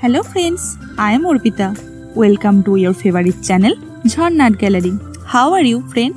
Hello friends, I am Arpita. Welcome to your favorite channel, Jharnat Gallery. How are you friend?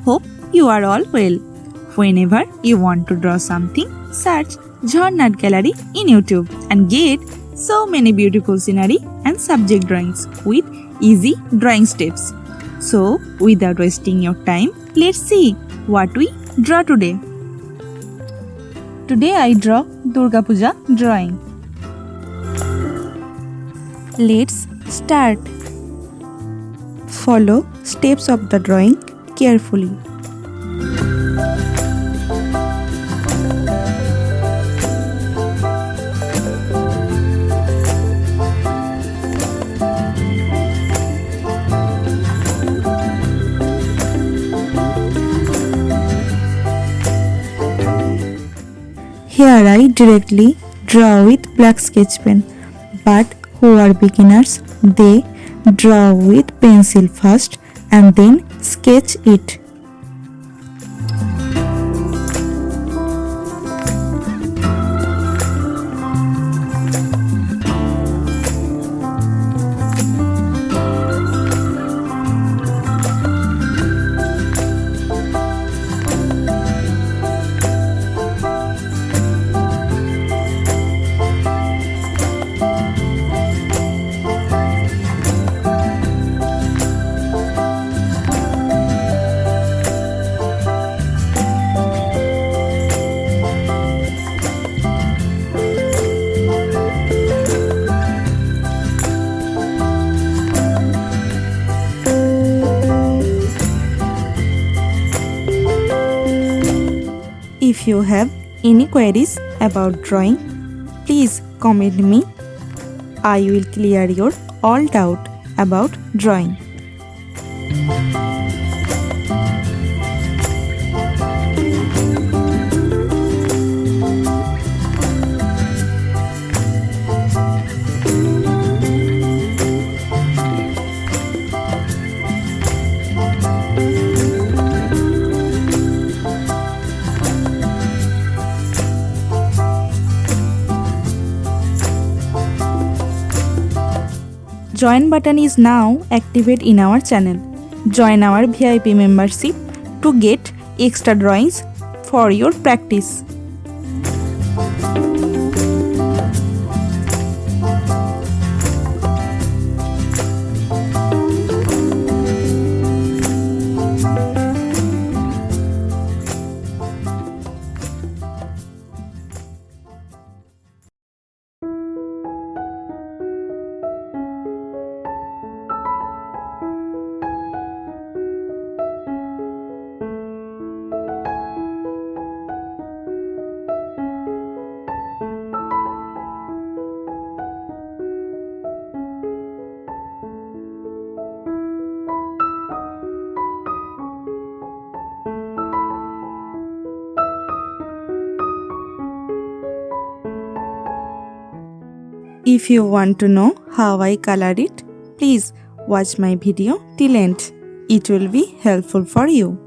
Hope you are all well. Whenever you want to draw something, search Jharnat Gallery in YouTube and get so many beautiful scenery and subject drawings with easy drawing steps. So, without wasting your time, let's see what we draw today. Today I draw Durga Puja drawing. Let's start. Follow steps of the drawing carefully. Here I directly draw with black sketch pen, but who are beginners, they draw with pencil first and then sketch it. If you have any queries about drawing, please comment me. I will clear your all doubt about drawing. Join button is now active in our channel. Join our VIP membership to get extra drawings for your practice. If you want to know how I colored it, please watch my video till end. It will be helpful for you.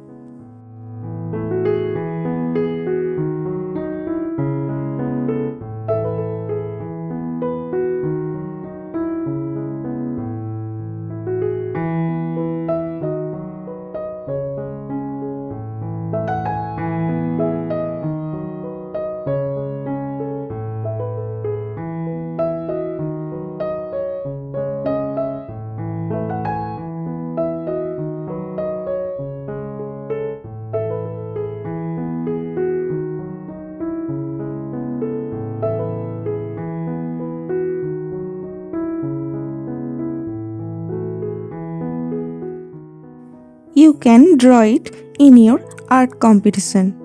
You can draw it in your art competition.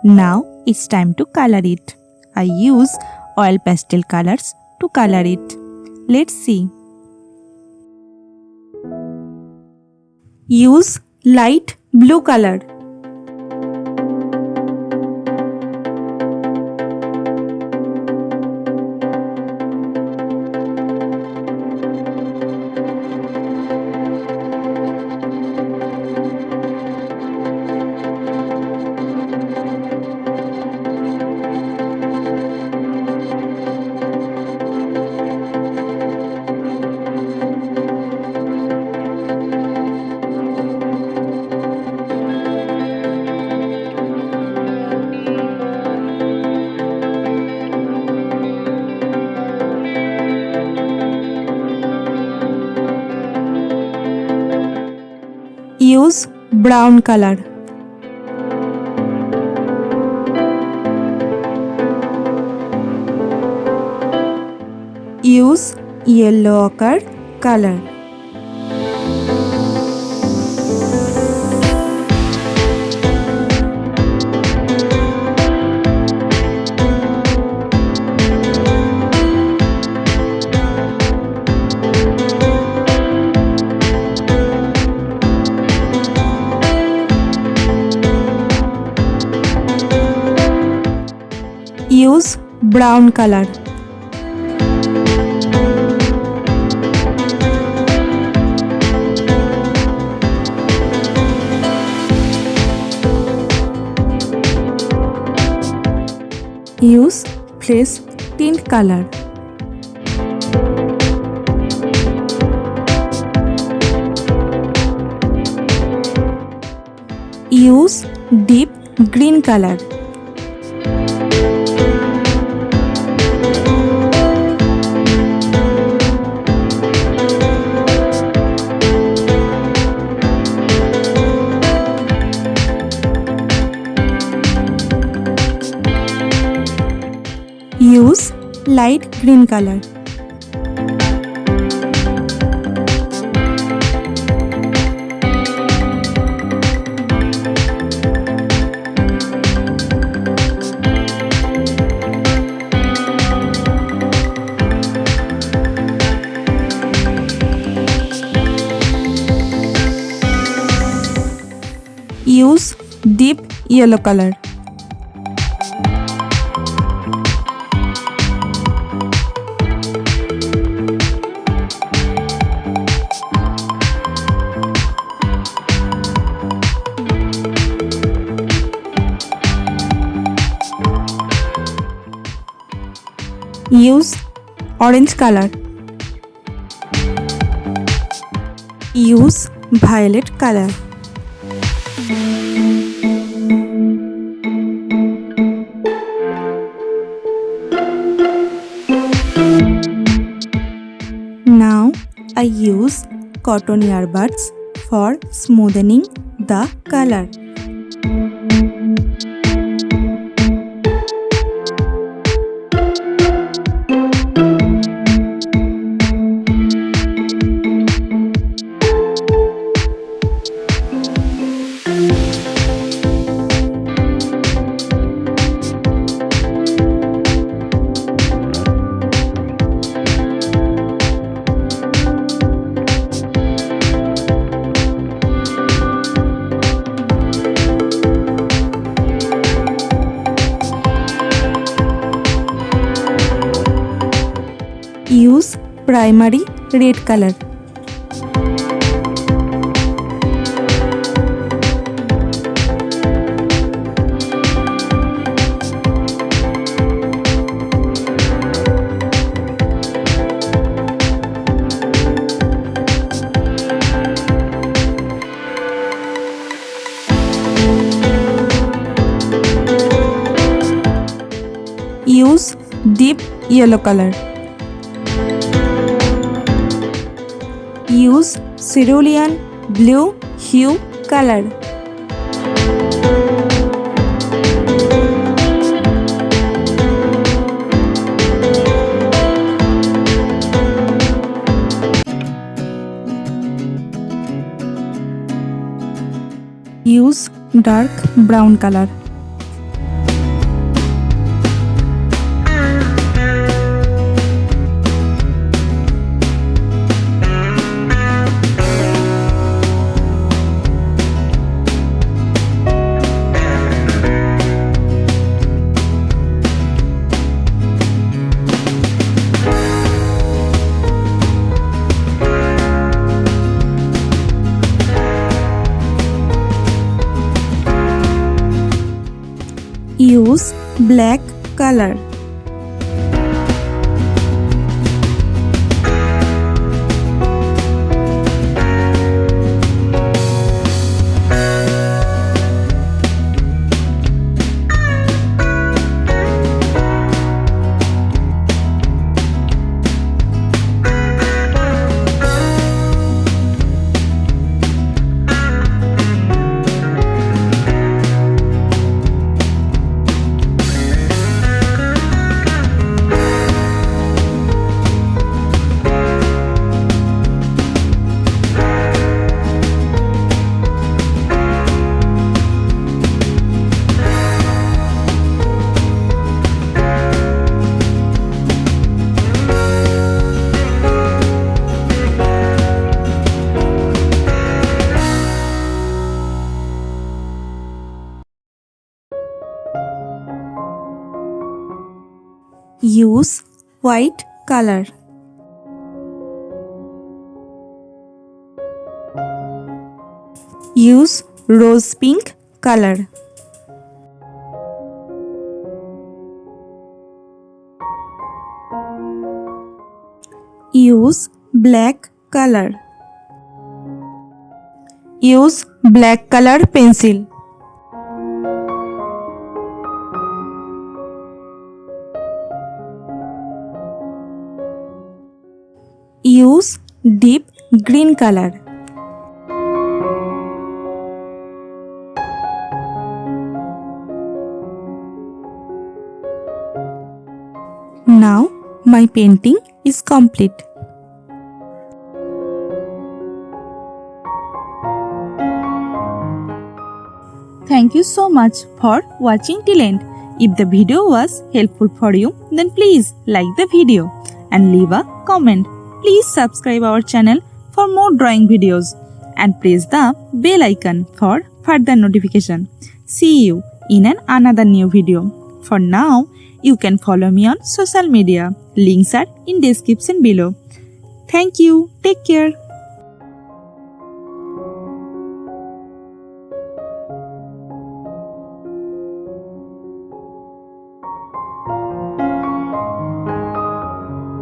Now it's time to color it. I use oil pastel colors to color it. Let's see. Use light blue color. Use brown color. Use yellow ochre color. Use brown color. Use fresh tint color. Use deep green color. Use light green color. Use deep yellow color. Use orange color. Use violet color. Now I use cotton earbuds for smoothing the color. Use primary red color. Use deep yellow color. Use cerulean blue hue color. Use dark brown color. Use black color. Use white color. Use rose pink color. Use black color. Use black color pencil. Use deep green color. Now my painting is complete. Thank you so much for watching till end. If the video was helpful for you, then please like the video and leave a comment. Please subscribe our channel for more drawing videos and press the bell icon for further notification. See you in another new video. For now, you can follow me on social media. Links are in description below. Thank you. Take care.